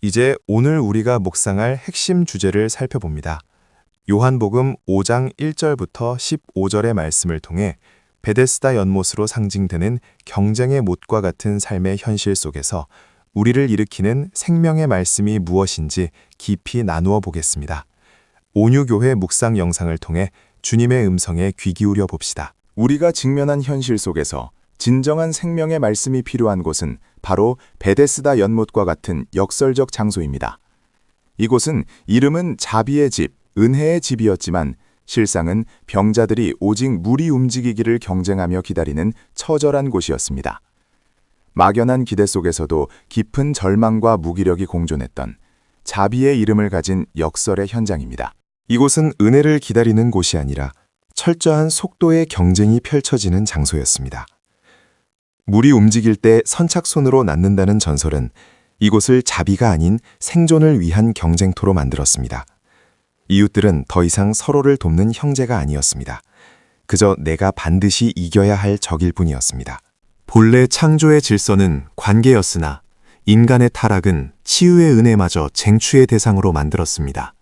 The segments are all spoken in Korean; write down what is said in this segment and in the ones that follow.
이제 오늘 우리가 묵상할 핵심 주제를 살펴봅니다. 요한복음 5장 1절부터 15절의 말씀을 통해 베데스다 연못으로 상징되는 경쟁의 못과 같은 삶의 현실 속에서 우리를 일으키는 생명의 말씀이 무엇인지 깊이 나누어 보겠습니다. 온유교회 묵상 영상을 통해 주님의 음성에 귀 기울여 봅시다. 우리가 직면한 현실 속에서 진정한 생명의 말씀이 필요한 곳은 바로 베데스다 연못과 같은 역설적 장소입니다. 이곳은 이름은 자비의 집, 은혜의 집이었지만 실상은 병자들이 오직 물이 움직이기를 경쟁하며 기다리는 처절한 곳이었습니다. 막연한 기대 속에서도 깊은 절망과 무기력이 공존했던 자비의 이름을 가진 역설의 현장입니다. 이곳은 은혜를 기다리는 곳이 아니라 철저한 속도의 경쟁이 펼쳐지는 장소였습니다. 물이 움직일 때 선착순으로 낳는다는 전설은 이곳을 자비가 아닌 생존을 위한 경쟁터로 만들었습니다. 이웃들은 더 이상 서로를 돕는 형제가 아니었습니다. 그저 내가 반드시 이겨야 할 적일 뿐이었습니다. 본래 창조의 질서는 관계였으나 인간의 타락은 치유의 은혜마저 쟁취의 대상으로 만들었습니다.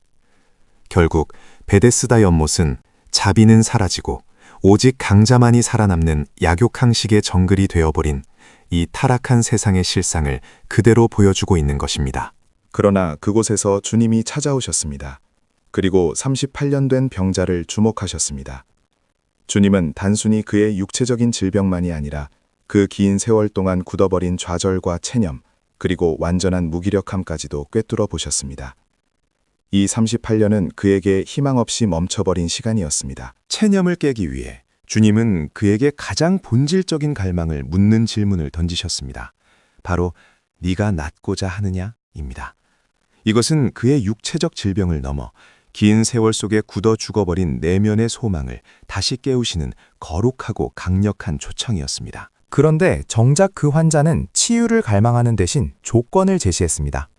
결국 베데스다 연못은 자비는 사라지고 오직 강자만이 살아남는 약육강식의 정글이 되어버린 이 타락한 세상의 실상을 그대로 보여주고 있는 것입니다. 그러나 그곳에서 주님이 찾아오셨습니다. 그리고 38년 된 병자를 주목하셨습니다. 주님은 단순히 그의 육체적인 질병만이 아니라 그 긴 세월 동안 굳어버린 좌절과 체념, 그리고 완전한 무기력함까지도 꿰뚫어 보셨습니다. 이 38년은 그에게 희망 없이 멈춰버린 시간이었습니다. 체념을 깨기 위해 주님은 그에게 가장 본질적인 갈망을 묻는 질문을 던지셨습니다. 바로 네가 낫고자 하느냐? 입니다. 이것은 그의 육체적 질병을 넘어 긴 세월 속에 굳어 죽어버린 내면의 소망을 다시 깨우시는 거룩하고 강력한 초청이었습니다. 그런데 정작 그 환자는 치유를 갈망하는 대신 조건을 제시했습니다.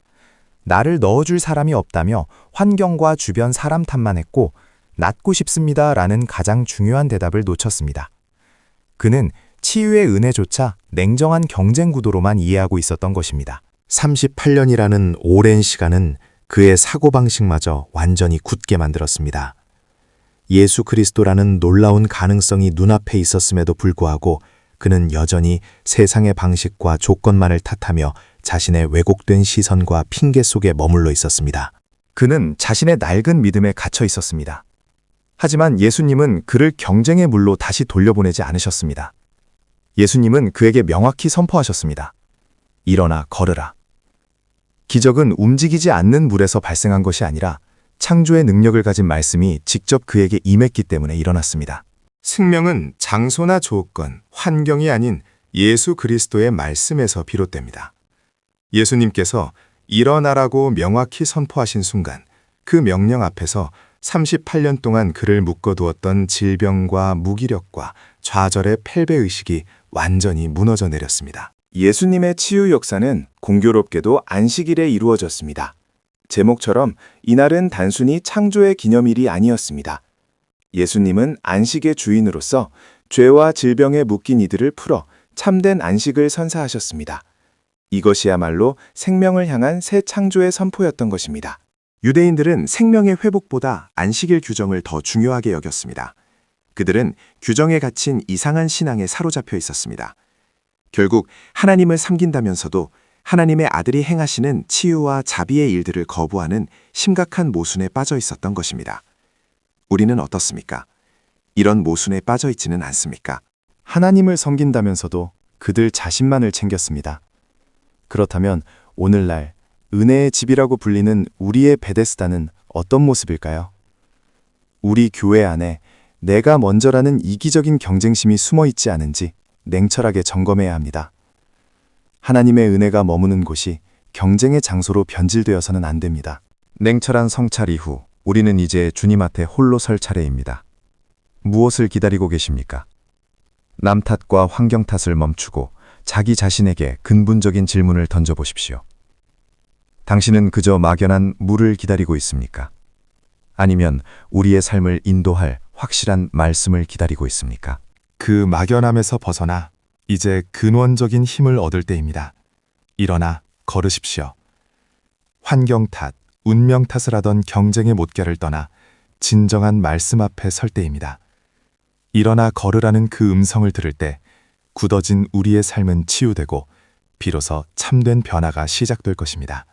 나를 넣어줄 사람이 없다며 환경과 주변 사람 탓만 했고 낫고 싶습니다 라는 가장 중요한 대답을 놓쳤습니다. 그는 치유의 은혜조차 냉정한 경쟁 구도로만 이해하고 있었던 것입니다. 38년이라는 오랜 시간은 그의 사고방식마저 완전히 굳게 만들었습니다. 예수 그리스도라는 놀라운 가능성이 눈앞에 있었음에도 불구하고 그는 여전히 세상의 방식과 조건만을 탓하며 자신의 왜곡된 시선과 핑계 속에 머물러 있었습니다. 그는 자신의 낡은 믿음에 갇혀 있었습니다. 하지만 예수님은 그를 경쟁의 물로 다시 돌려보내지 않으셨습니다. 예수님은 그에게 명확히 선포하셨습니다. 일어나 걸으라. 기적은 움직이지 않는 물에서 발생한 것이 아니라 창조의 능력을 가진 말씀이 직접 그에게 임했기 때문에 일어났습니다. 생명은 장소나 조건, 환경이 아닌 예수 그리스도의 말씀에서 비롯됩니다. 예수님께서 일어나라고 명확히 선포하신 순간 그 명령 앞에서 38년 동안 그를 묶어두었던 질병과 무기력과 좌절의 패배의식이 완전히 무너져 내렸습니다. 예수님의 치유 역사는 공교롭게도 안식일에 이루어졌습니다. 제목처럼 이날은 단순히 창조의 기념일이 아니었습니다. 예수님은 안식의 주인으로서 죄와 질병에 묶인 이들을 풀어 참된 안식을 선사하셨습니다. 이것이야말로 생명을 향한 새 창조의 선포였던 것입니다. 유대인들은 생명의 회복보다 안식일 규정을 더 중요하게 여겼습니다. 그들은 규정에 갇힌 이상한 신앙에 사로잡혀 있었습니다. 결국 하나님을 섬긴다면서도 하나님의 아들이 행하시는 치유와 자비의 일들을 거부하는 심각한 모순에 빠져 있었던 것입니다. 우리는 어떻습니까? 이런 모순에 빠져 있지는 않습니까? 하나님을 섬긴다면서도 그들 자신만을 챙겼습니다. 그렇다면 오늘날 은혜의 집이라고 불리는 우리의 베데스다는 어떤 모습일까요? 우리 교회 안에 내가 먼저라는 이기적인 경쟁심이 숨어 있지 않은지 냉철하게 점검해야 합니다. 하나님의 은혜가 머무는 곳이 경쟁의 장소로 변질되어서는 안 됩니다. 냉철한 성찰 이후 우리는 이제 주님 앞에 홀로 설 차례입니다. 무엇을 기다리고 계십니까? 남 탓과 환경 탓을 멈추고 자기 자신에게 근본적인 질문을 던져보십시오. 당신은 그저 막연한 물을 기다리고 있습니까? 아니면 우리의 삶을 인도할 확실한 말씀을 기다리고 있습니까? 그 막연함에서 벗어나 이제 근원적인 힘을 얻을 때입니다. 일어나 걸으십시오. 환경 탓, 운명 탓을 하던 경쟁의 못결을 떠나 진정한 말씀 앞에 설 때입니다. 일어나 걸으라는 그 음성을 들을 때 굳어진 우리의 삶은 치유되고 비로소 참된 변화가 시작될 것입니다.